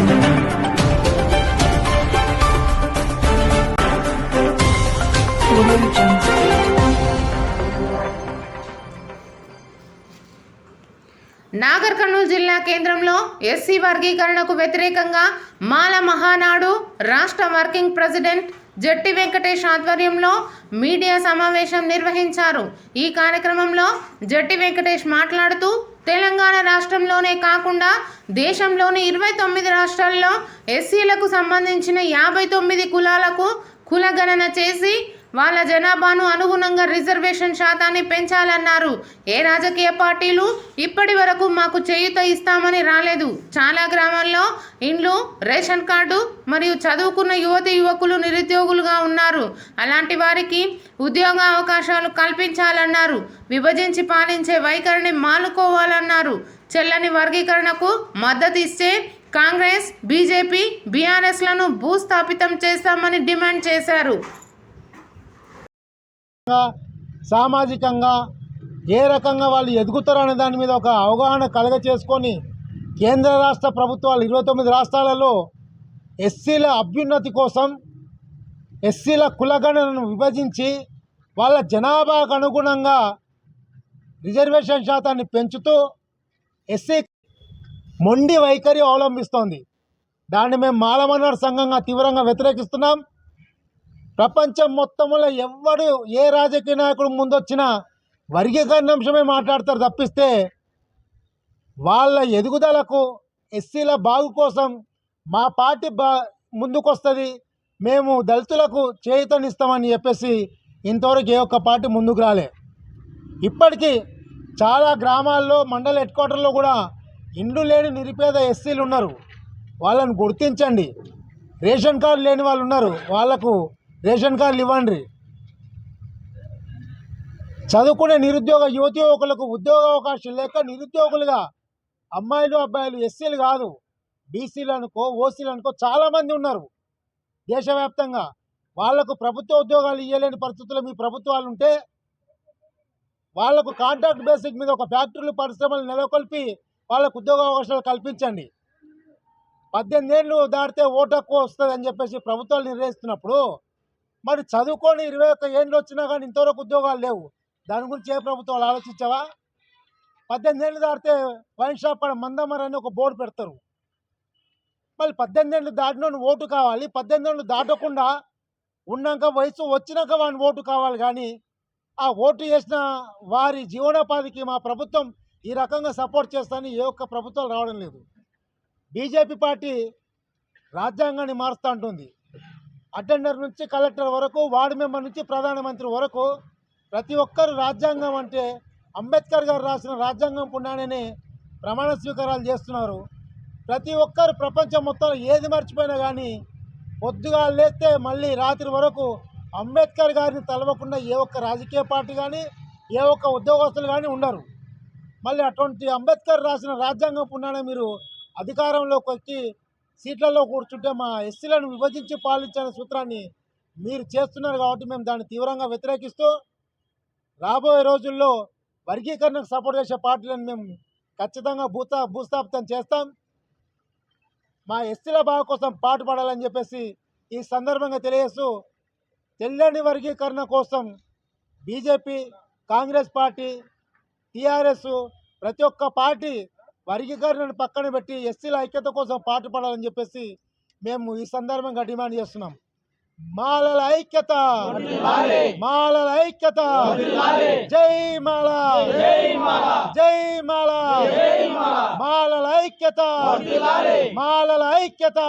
నాగర్ కర్నూలు జిల్లా కేంద్రంలో ఎస్సీ వర్గీకరణకు వ్యతిరేకంగా మాల మహానాడు రాష్ట్ర వర్కింగ్ ప్రెసిడెంట్ జట్టి వెంకటేష్ ఆధ్వర్యంలో మీడియా సమావేశం నిర్వహించారు। ఈ కార్యక్రమంలో జట్టి వెంకటేష్ మాట్లాడుతూ తెలంగాణ రాష్ట్రంలోనే కాకుండా దేశంలోని 29 రాష్ట్రాల్లో ఎస్సీలకు సంబంధించిన 59 కులాలకు కులగణన చేసి వాళ్ళ జనాభాను అనుగుణంగా రిజర్వేషన్ శాతాన్ని పెంచాలన్నారు। ఏ రాజకీయ పార్టీలు ఇప్పటి వరకు మాకు చేయూత ఇస్తామని రాలేదు। చాలా గ్రామాల్లో ఇండ్లు, రేషన్ కార్డు మరియు చదువుకున్న యువతి యువకులు నిరుద్యోగులుగా ఉన్నారు। అలాంటి వారికి ఉద్యోగ అవకాశాలు కల్పించాలన్నారు। విభజించి పాలించే వైఖరిని మానుకోవాలన్నారు। చెల్లని వర్గీకరణకు మద్దతు ఇస్తే కాంగ్రెస్, బీజేపీ, బీఆర్ఎస్లను భూస్థాపితం చేస్తామని డిమాండ్ చేశారు। సామాజికంగా ఏ రకంగా వాళ్ళు ఎదుగుతారనే దాని మీద ఒక అవగాహన కలగ చేసుకొని కేంద్ర రాష్ట్ర ప్రభుత్వాలు 29 రాష్ట్రాలలో ఎస్సీల అభ్యున్నతి కోసం ఎస్సీల కులగణనను విభజించి వాళ్ళ జనాభాకు అనుగుణంగా రిజర్వేషన్ శాతాన్ని పెంచుతూ ఎస్సీ మొండి వైఖరి అవలంబిస్తోంది। దాన్ని మేము మాలమన్నాడు సంఘంగా తీవ్రంగా వ్యతిరేకిస్తున్నాం। ప్రపంచం మొత్తంలో ఎవడు ఏ రాజకీయ నాయకుడు ముందొచ్చినా వర్గీకరణ అంశమే మాట్లాడతారు తప్పిస్తే వాళ్ళ ఎదుగుదలకు ఎస్సీల బాగు కోసం మా పార్టీ ముందుకొస్తుంది, మేము దళితులకు చేయూతనిస్తామని చెప్పేసి ఇంతవరకు ఏ ఒక్క పార్టీ ముందుకు రాలే। ఇప్పటికీ చాలా గ్రామాల్లో మండల హెడ్ క్వార్టర్లో కూడా ఇండ్లు లేని నిరుపేద ఎస్సీలు ఉన్నారు, వాళ్ళని గుర్తించండి। రేషన్ కార్డు లేని వాళ్ళు ఉన్నారు, వాళ్లకు రేషన్ కార్డులు ఇవ్వండి। చదువుకునే నిరుద్యోగ యువతి యువకులకు ఉద్యోగ అవకాశం లేక నిరుద్యోగులుగా అమ్మాయిలు అబ్బాయిలు ఎస్సీలు కాదు బీసీలు అనుకో ఓసీలు అనుకో చాలామంది ఉన్నారు దేశవ్యాప్తంగా। వాళ్లకు ప్రభుత్వ ఉద్యోగాలు ఇవ్వలేని పరిస్థితుల్లో మీ ప్రభుత్వాలు ఉంటే వాళ్లకు కాంట్రాక్ట్ బేసిక్ మీద ఒక ఫ్యాక్టరీలు పరిశ్రమలు నెలకొల్పి వాళ్ళకు ఉద్యోగ అవకాశాలు కల్పించండి। 18 ఏళ్ళు దాటితే ఓటు హక్కు వస్తుంది అని చెప్పేసి ప్రభుత్వాలు నిర్ణయిస్తున్నప్పుడు మరి చదువుకొని 21 ఏళ్ళు వచ్చినా కానీ ఇంతవరకు ఉద్యోగాలు లేవు। దాని గురించి ఏ ప్రభుత్వాలు ఆలోచించావా? 18 ఏళ్ళు దాటితే వైన్ షాప్ పడ మందమర్ అని ఒక బోర్డు పెడతారు, మళ్ళీ 18 ఏళ్ళు దాటిన ఓటు కావాలి। 18 ఏళ్ళు దాటకుండా ఉన్నాక వయసు వచ్చినాక వాడిని ఓటు కావాలి, కానీ ఆ ఓటు చేసిన వారి జీవనోపాధికి మా ప్రభుత్వం ఈ రకంగా సపోర్ట్ చేస్తానని ఏ ఒక్క ప్రభుత్వాలు రావడం లేదు। బీజేపీ పార్టీ రాజ్యాంగాన్ని మారుస్తూ ఉంటుంది। అటెండర్ నుంచి కలెక్టర్ వరకు, వార్డు మెంబర్ నుంచి ప్రధానమంత్రి వరకు ప్రతి ఒక్కరు రాజ్యాంగం అంటే అంబేద్కర్ గారు రాసిన రాజ్యాంగం పుణ్యాన్ని ప్రమాణ స్వీకారాలు చేస్తున్నారు। ప్రతి ఒక్కరు ప్రపంచం మొత్తంలో ఏది మర్చిపోయినా కానీ పొద్దుగా లేస్తే మళ్ళీ రాత్రి వరకు అంబేద్కర్ గారిని తలవకుండా ఏ ఒక్క రాజకీయ పార్టీ కానీ ఏ ఒక్క ఉద్యోగస్తులు కానీ ఉండరు। మళ్ళీ అటువంటి అంబేద్కర్ రాసిన రాజ్యాంగం పుణ్యాన్ని మీరు అధికారంలోకి వచ్చి సీట్లలో కూర్చుంటే మా ఎస్సీలను విభజించి పాలించే సూత్రాన్ని మీరు చేస్తున్నారు కాబట్టి మేము దాన్ని తీవ్రంగా వ్యతిరేకిస్తూ రాబోయే రోజుల్లో వర్గీకరణకు సపోర్ట్ చేసే పార్టీలను మేము ఖచ్చితంగా భూస్థాపితం చేస్తాం। మా ఎస్సీల బాగు కోసం పాటుపడాలని చెప్పేసి ఈ సందర్భంగా తెలియజేస్తూ తెల్లని వర్గీకరణ కోసం బీజేపీ, కాంగ్రెస్ పార్టీ, టీఆర్ఎస్ ప్రతి ఒక్క పార్టీ వర్గీకరణను పక్కన పెట్టి ఎస్సీల ఐక్యత కోసం పాటుపడాలని చెప్పేసి మేము ఈ సందర్భంగా డిమాండ్ చేస్తున్నాం। మాలల ఐక్యత, మాలల ఐక్యత, జై మాల, జై మాల, మాలల ఐక్యత, మాలల ఐక్యత।